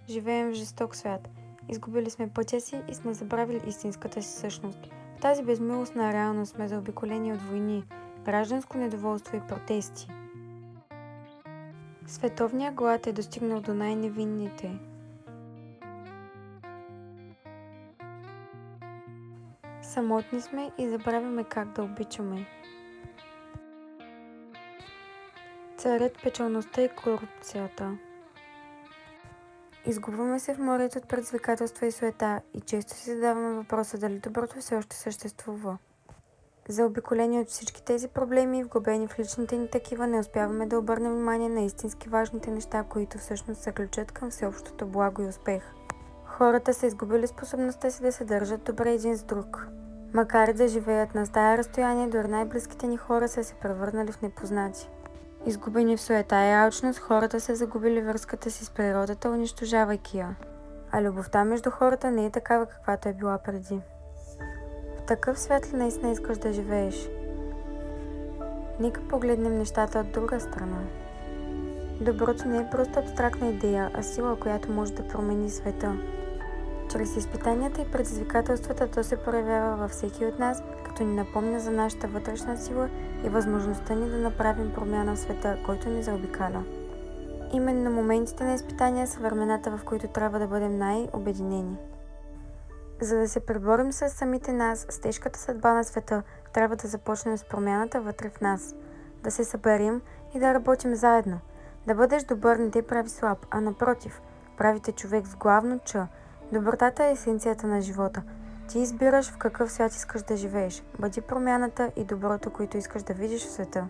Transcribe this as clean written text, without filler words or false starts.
Живеем в жесток свят. Изгубили сме пътя си и сме забравили истинската си същност. В тази безмилостна реалност сме заобиколени от войни, гражданско недоволство и протести. Световният глад е достигнал до най-невинните. Самотни сме и забравяме как да обичаме. Царят печалността и корупцията. Изгубваме се в морето от предизвикателства и суета и често си задаваме въпроса дали доброто все още съществува. Заобиколени от всички тези проблеми и вглъбени в личните ни такива, не успяваме да обърнем внимание на истински важните неща, които всъщност са ключът към всеобщото благо и успех. Хората са изгубили способността си да се държат добре един с друг. Макар и да живеят на стая разстояние, дори най-близките ни хора са се превърнали в непознати. Изгубени в суета и алчност, хората са загубили връзката си с природата, унищожавайки я. А любовта между хората не е такава, каквато е била преди. В такъв свят ли наистина искаш да живееш? Нека погледнем нещата от друга страна. Доброто не е просто абстрактна идея, а сила, която може да промени света. Чрез изпитанията и предизвикателствата то се проявява във всеки от нас, като ни напомня за нашата вътрешна сила и възможността ни да направим промяна в света, който ни заобикаля. Именно моментите на изпитания са времената, в които трябва да бъдем най-обединени. За да се преборим с самите нас, с тежката съдба на света, трябва да започнем с промяната вътре в нас. Да се съберем и да работим заедно. Да бъдеш добър не те прави слаб, а напротив, правите човек с главно Ч. Добротата е есенцията на живота. Ти избираш в какъв свят искаш да живееш. Бъди промяната и доброто, които искаш да видиш в света.